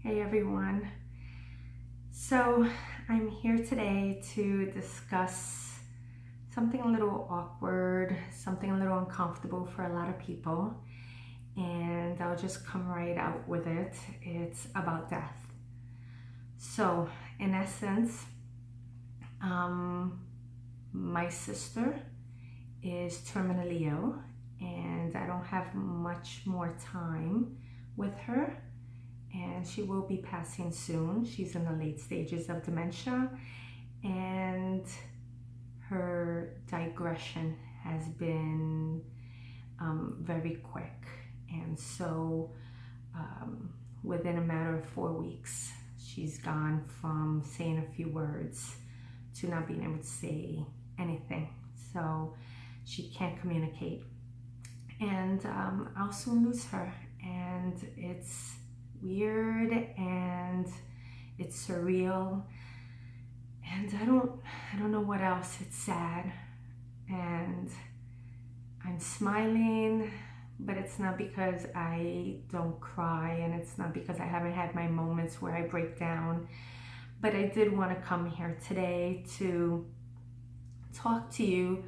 Hey everyone. So I'm here today to discuss something a little awkward, something a little uncomfortable for a lot of people, and I'll just come right out with it. It's about death. So in essence, my sister is terminally ill and I don't have much more time with her. And she will be passing soon. She's in the late stages of dementia, and her digression has been very quick. And so within a matter of 4 weeks, she's gone from saying a few words to not being able to say anything. So she can't communicate. And I'll soon lose her. And it's weird and it's surreal, and I don't know what else. It's sad, and I'm smiling, but it's not because I don't cry, and it's not because I haven't had my moments where I break down. But I did want to come here today to talk to you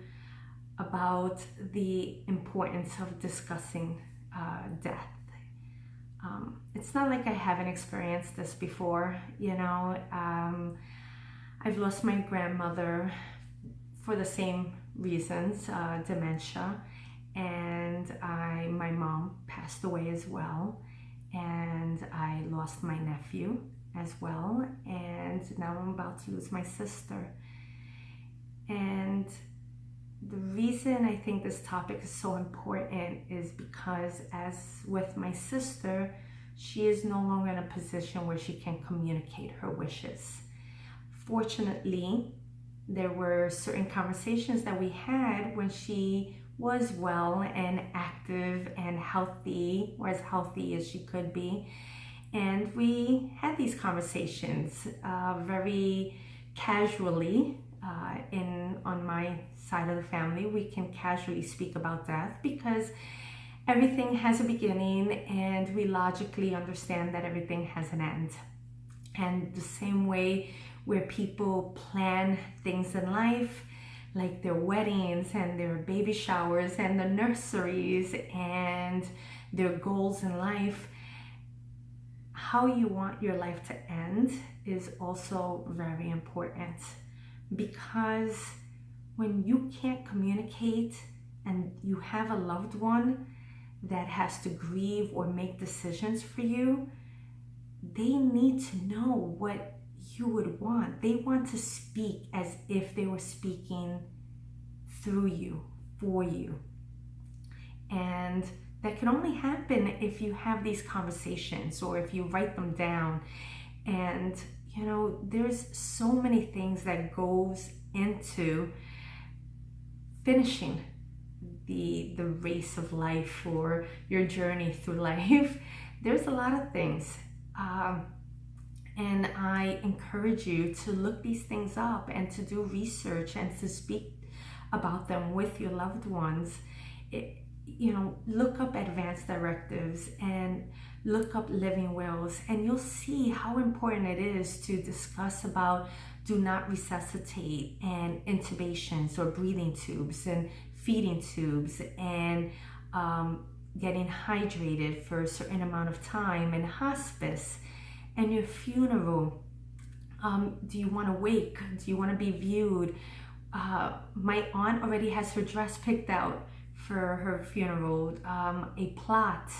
about the importance of discussing death. It's not like I haven't experienced this before, I've lost my grandmother for the same reasons, dementia, and my mom passed away as well, and I lost my nephew as well, and now I'm about to lose my sister. And the reason I think this topic is so important is because, as with my sister, she is no longer in a position where she can communicate her wishes. Fortunately, there were certain conversations that we had when she was well and active and healthy, or as healthy as she could be. And we had these conversations very casually. On my side of the family, we can casually speak about death because everything has a beginning, and we logically understand that everything has an end. And the same way where people plan things in life, like their weddings and their baby showers and the nurseries and their goals in life, how you want your life to end is also very important. Because when you can't communicate and you have a loved one that has to grieve or make decisions for you, they need to know what you would want. They want to speak as if they were speaking through you, for you. And that can only happen if you have these conversations or if you write them down. And there's so many things that goes into finishing the race of life or your journey through life. There's a lot of things. And I encourage you to look these things up and to do research and to speak about them with your loved ones. Look up advance directives and look up living wills, and you'll see how important it is to discuss about do not resuscitate and intubations or breathing tubes and feeding tubes and getting hydrated for a certain amount of time, and hospice, and your funeral. Do you want to wake? Do you want to be viewed? My aunt already has her dress picked out for her funeral, a plot.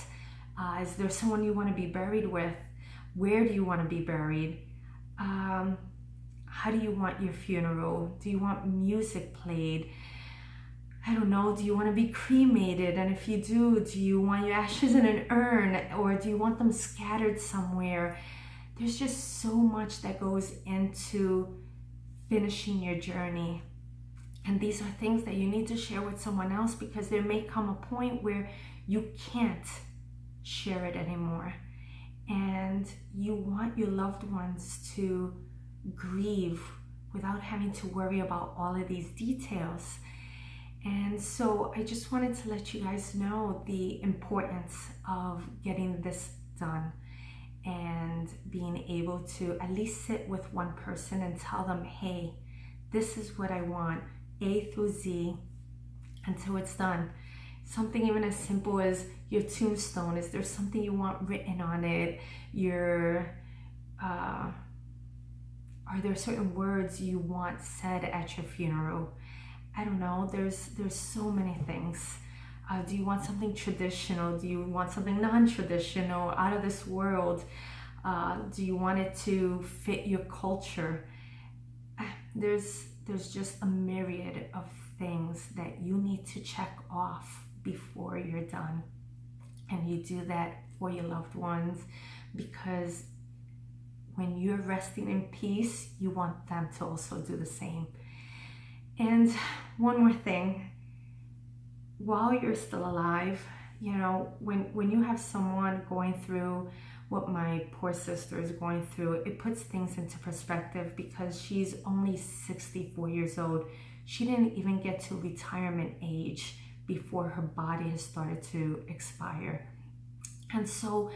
Is there someone you want to be buried with? Where do you want to be buried? How do you want your funeral? Do you want music played? I don't know, do you want to be cremated? And if you do you want your ashes in an urn, or do you want them scattered somewhere? There's just so much that goes into finishing your journey. And these are things that you need to share with someone else, because there may come a point where you can't share it anymore. And you want your loved ones to grieve without having to worry about all of these details. And so I just wanted to let you guys know the importance of getting this done and being able to at least sit with one person and tell them, hey, this is what I want, A through Z, until it's done. Something even as simple as your tombstone. Is there something you want written on it? Are there certain words you want said at your funeral? I don't know, there's so many things. Do you want something traditional? Do you want something non-traditional, out of this world? Do you want it to fit your culture? There's just a myriad of things that you need to check off before you're done. And you do that for your loved ones, because when you're resting in peace, you want them to also do the same. And one more thing, while you're still alive, you know, when you have someone going through what my poor sister is going through, it puts things into perspective, because she's only 64 years old. She didn't even get to retirement age before her body has started to expire. And so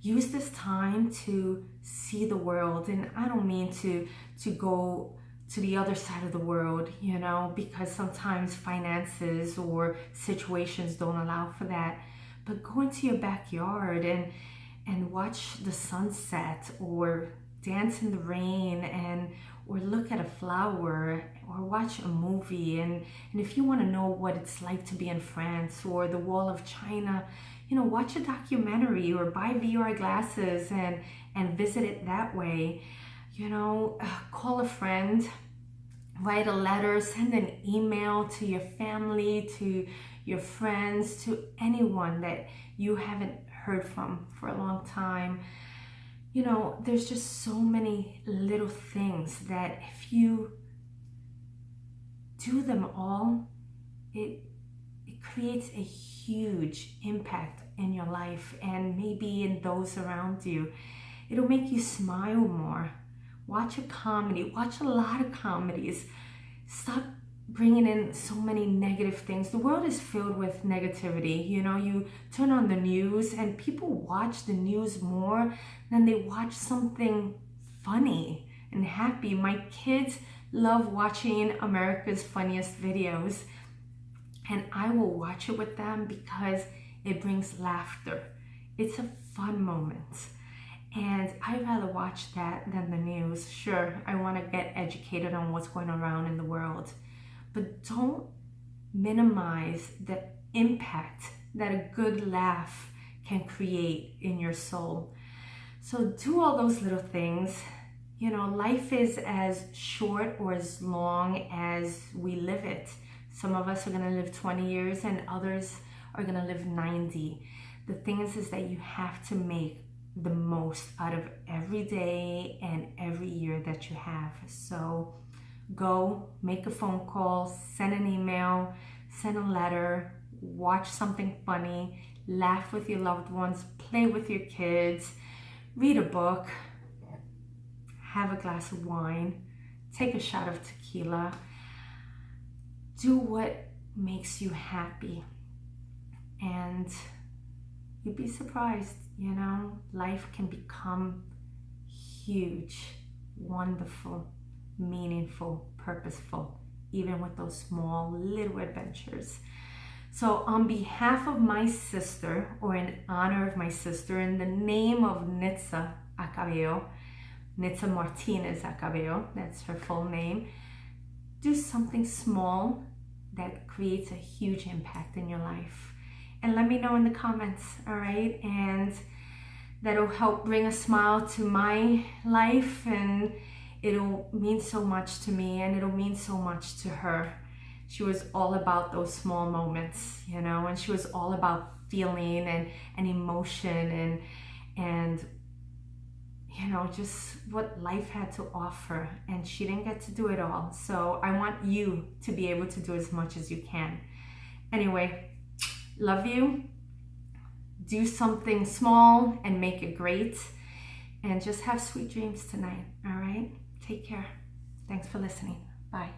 use this time to see the world. And I don't mean to go to the other side of the world, you know, because sometimes finances or situations don't allow for that. But go into your backyard and watch the sunset, or dance in the rain, or look at a flower, or watch a movie. And if you want to know what it's like to be in France or the Wall of China, you know, watch a documentary or buy VR glasses and visit it that way. You know, call a friend, write a letter, send an email to your family, to your friends, to anyone that you haven't heard from for a long time. You know, there's just so many little things that if you do them all, it creates a huge impact in your life and maybe in those around you. It'll make you smile more. Watch a comedy, watch a lot of comedies. Stop bringing in so many negative things. The world is filled with negativity. You know, you turn on the news and people watch the news more than they watch something funny and happy. My kids love watching America's Funniest Videos, and I will watch it with them because it brings laughter. It's a fun moment. And I'd rather watch that than the news. Sure, I want to get educated on what's going around in the world, but don't minimize the impact that a good laugh can create in your soul. So do all those little things. You know, life is as short or as long as we live it. Some of us are going to live 20 years and others are going to live 90. The thing is that you have to make the most out of every day and every year that you have. So go make a phone call, send an email, send a letter, watch something funny, laugh with your loved ones, play with your kids, read a book, have a glass of wine, take a shot of tequila. Do what makes you happy, and you'd be surprised, you know, life can become huge, wonderful, meaningful, purposeful, even with those small little adventures. So on behalf of my sister, or in honor of my sister, in the name of Nitza Acabeo, Nitza Martinez Acabeo, that's her full name, do something small that creates a huge impact in your life. And let me know in the comments, all right? And that'll help bring a smile to my life, and it'll mean so much to me, and it'll mean so much to her. She was all about those small moments, you know, and she was all about feeling and emotion and you know, just what life had to offer, and she didn't get to do it all. So I want you to be able to do as much as you can. Anyway, love you. Do something small and make it great, and just have sweet dreams tonight. All right, take care. Thanks for listening. Bye.